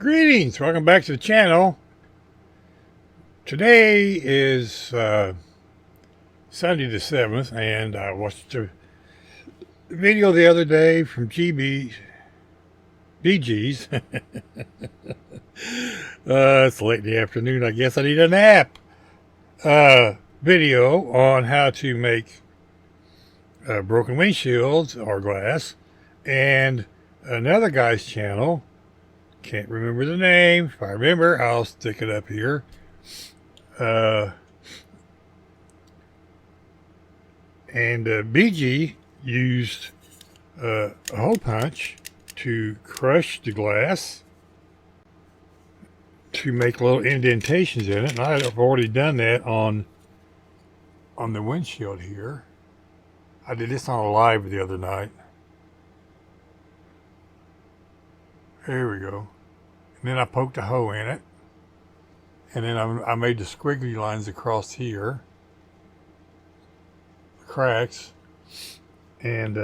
Greetings, welcome back to the channel. Today is Sunday the 7th, and I watched a video the other day from BG's. It's late in the afternoon, I guess I need a nap. Video on how to make broken windshields or glass, and another guy's channel. Can't remember the name. If I remember, I'll stick it up here. BG used a hole punch to crush the glass to make little indentations in it. And I've already done that on the windshield here. I did this on a live the other night. There we go. And then I poked a hole in it. And then I made the squiggly lines across here. Cracks. And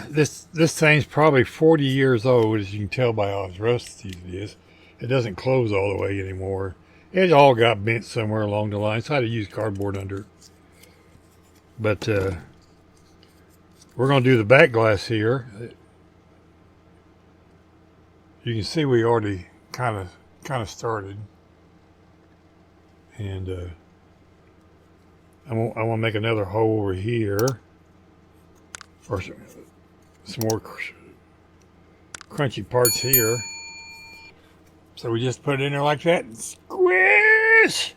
this thing's probably 40 years old, as you can tell by how rusty it is. It doesn't close all the way anymore. It all got bent somewhere along the line, so I had to use cardboard under it. But we're going to do the back glass here. You can see we already kind of started, and I want to make another hole over here, or some more crunchy parts here. So we just put it in there like that and squish.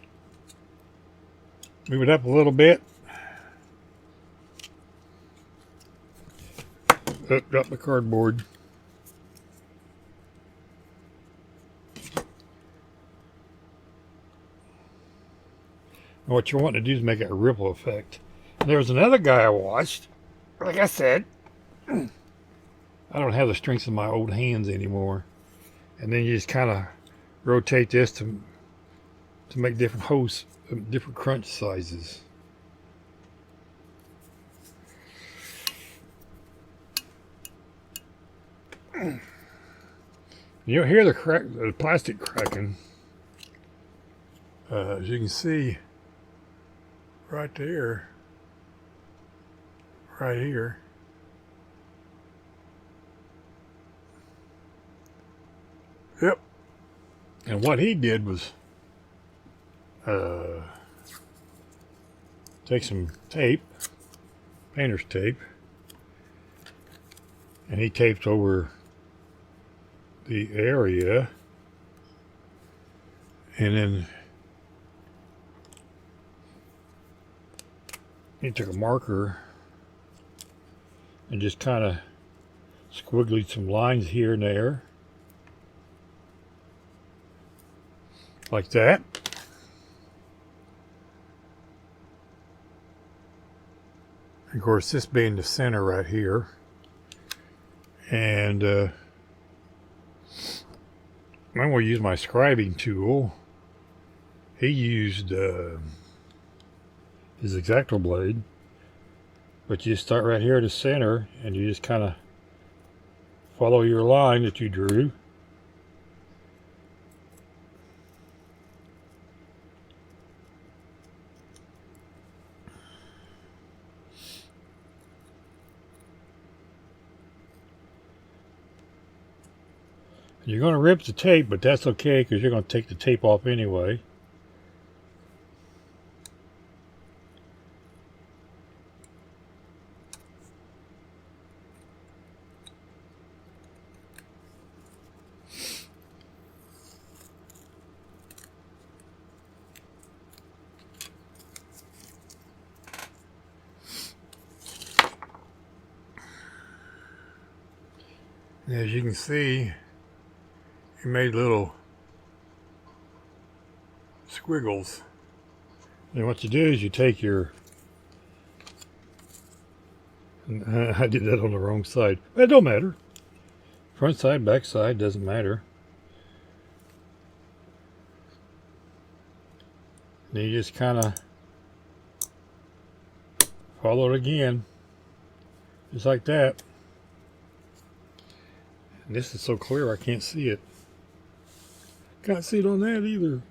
Move it up a little bit. Drop the cardboard. And what you want to do is make a ripple effect. And there was another guy I watched. Like I said, I don't have the strength of my old hands anymore. And then you just kind of rotate this to make different holes, different crunch sizes. You'll hear the plastic cracking. As you can see, right there, right here. Yep. And what he did was take some tape, painter's tape, and he taped over the area, and then he took a marker and just kind of squiggled some lines here and there, like that. Of course, this being the center right here, and I'm going to use my scribing tool. He used his X-Acto blade, but you start right here at the center and you just kind of follow your line that you drew. You're going to rip the tape, but that's okay because you're going to take the tape off anyway. And as you can see, you made little squiggles. And what you do is you take your, I did that on the wrong side. It don't matter. Front side, back side, doesn't matter. And you just kind of follow it again, just like that. And this is so clear I can't see it. Can't see it on that either.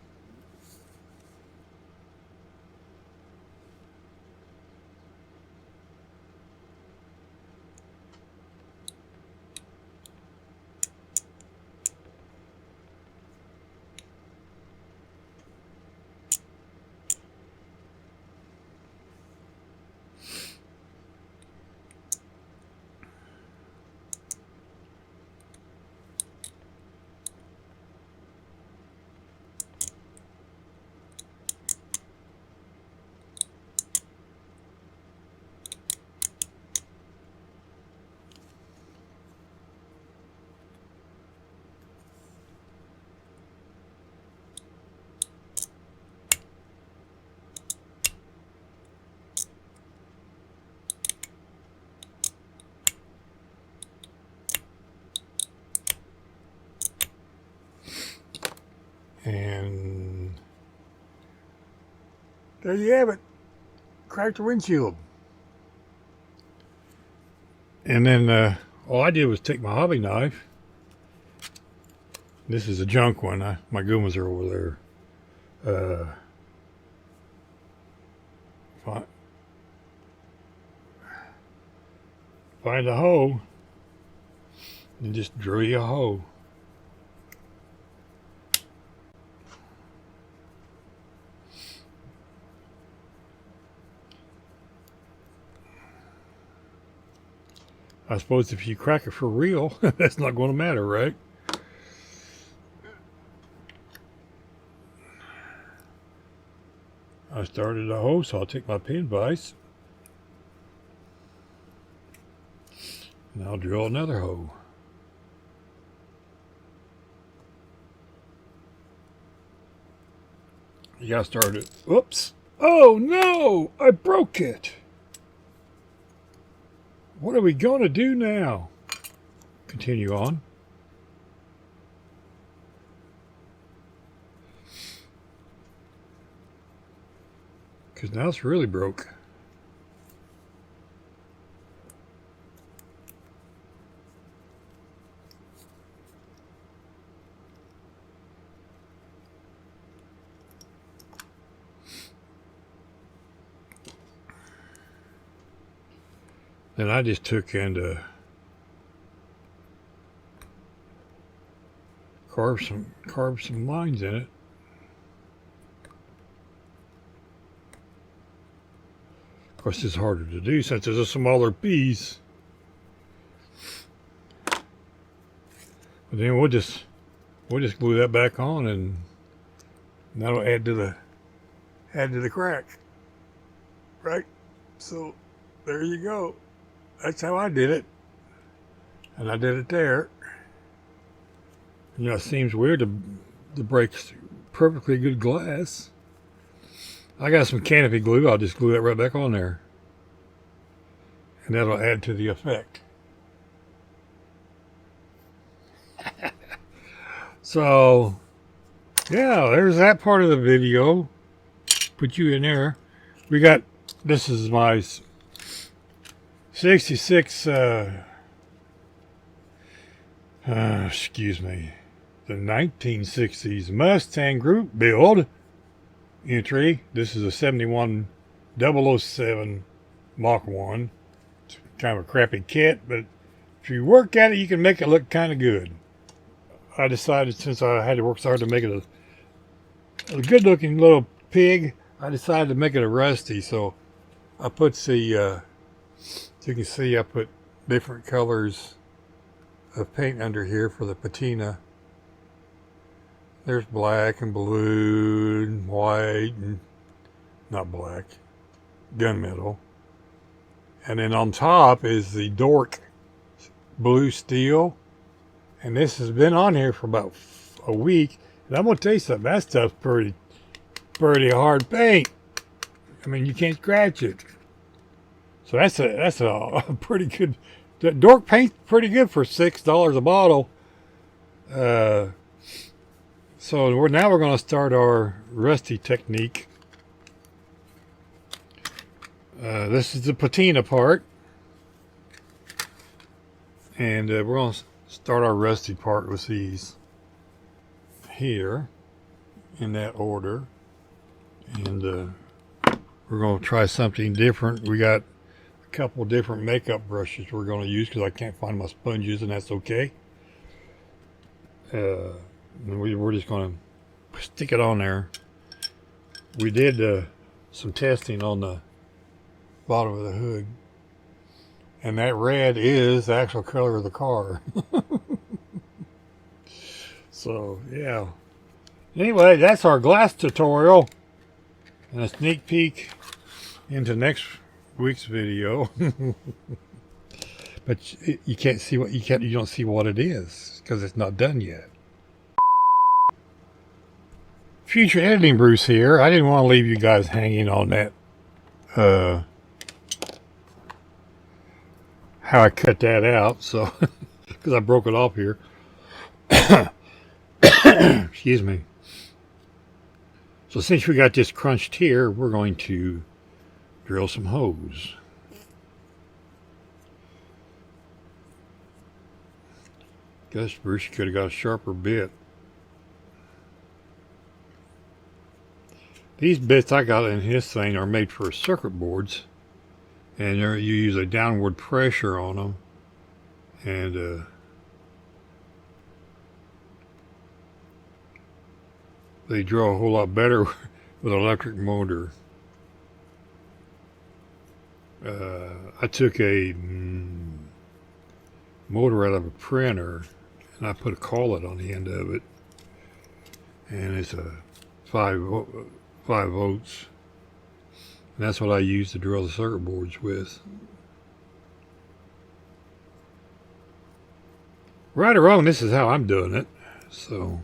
And there you have it. Cracked the windshield. And then all I did was take my hobby knife. This is a junk one. My good ones are over there. Find a hoe and just drill you a hoe. I suppose if you crack it for real, that's not going to matter, right? I started a hoe, so I'll take my pin vise and I'll drill another hoe. You gotta start it. Oops! Oh no! I broke it! What are we going to do now? Continue on. Because now it's really broke. Then I just took and carved some lines in it. Of course, it's harder to do since it's a smaller piece. But then we'll just glue that back on, and that'll add to the crack, right? So there you go. That's how I did it, and I did it there. You know, it seems weird to break perfectly good glass. I got some canopy glue. I'll just glue that right back on there, and that'll add to the effect. So, yeah, there's that part of the video. Put you in there. This is my 66, excuse me, the 1960s Mustang Group build entry. This is a 71007 Mach 1. It's kind of a crappy kit, but if you work at it, you can make it look kind of good. I decided, since I had to work so hard to make it a good looking little pig, I decided to make it a rusty. So I put the you can see I put different colors of paint under here for the patina. There's black and blue and white and not black, gunmetal. And then on top is the Dork blue steel. And this has been on here for about a week. And I'm going to tell you something, that stuff's pretty hard paint. I mean, you can't scratch it. So that's a pretty good. The Dork paint's pretty good for $6 a bottle. So now we're going to start our rusty technique. This is the patina part, and we're going to Start our rusty part with these here in that order, and we're going to try something different. We got a couple different makeup brushes we're going to use because I can't find my sponges, and that's okay. And we're just going to stick it on there. We did some testing on the bottom of the hood, and that red is the actual color of the car. So yeah, anyway, that's our glass tutorial and a sneak peek into next week's video. But you can't see what you don't see what it is because it's not done yet. Future editing Bruce here. I didn't want to leave you guys hanging on that how I cut that out, so because I broke it off here. Excuse me. So since we got this crunched here, we're going to drill some holes. Guess Bruce could have got a sharper bit. These bits I got in his thing are made for circuit boards, and you use a downward pressure on them, and they drill a whole lot better with an electric motor. I took a motor out of a printer, and I put a collet on the end of it, and it's a 5 volts, and that's what I use to drill the circuit boards with. Right or wrong, this is how I'm doing it. So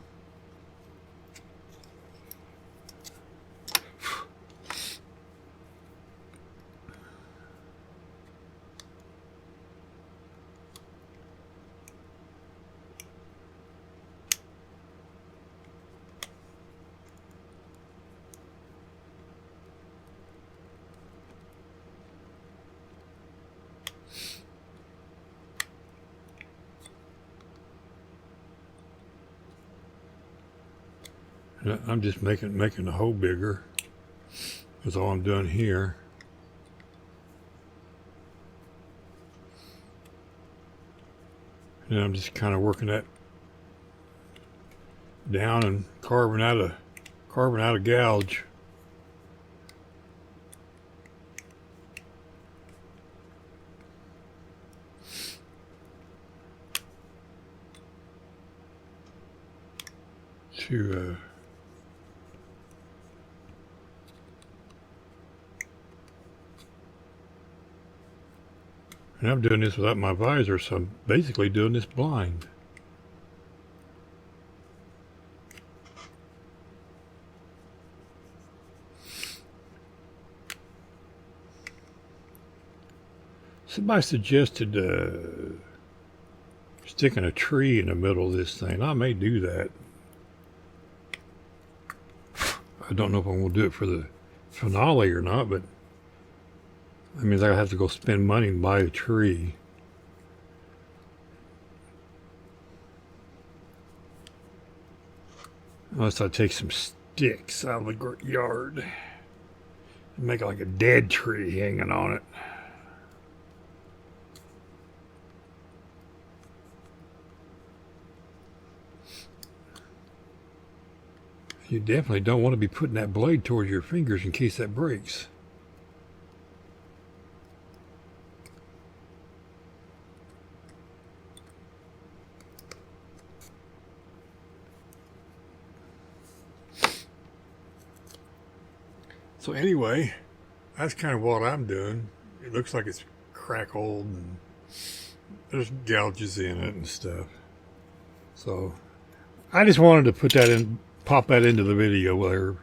I'm just making the hole bigger. That's all I'm doing here. And I'm just kind of working that down and carving out a gouge. To and I'm doing this without my visor, so I'm basically doing this blind. Somebody suggested sticking a tree in the middle of this thing. I may do that. I don't know if I'm going to do it for the finale or not, but that means I have to go spend money and buy a tree. Unless I take some sticks out of the yard and make like a dead tree hanging on it. You definitely don't want to be putting that blade towards your fingers in case that breaks. So anyway, that's kind of what I'm doing. It looks like it's crackled and there's gouges in it and stuff. So I just wanted to put that in, pop that into the video there.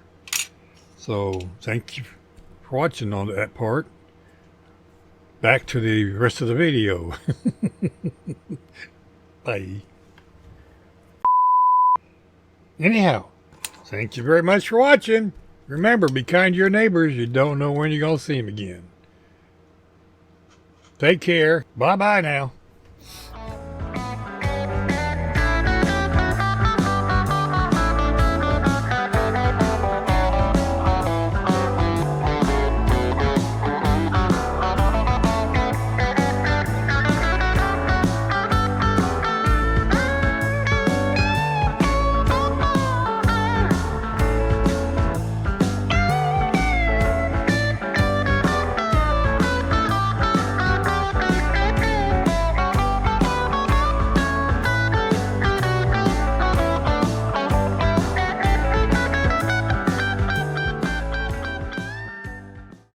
So thank you for watching on that part. Back to the rest of the video. Bye. Anyhow, thank you very much for watching. Remember, be kind to your neighbors. You don't know when you're going to see them again. Take care. Bye-bye now.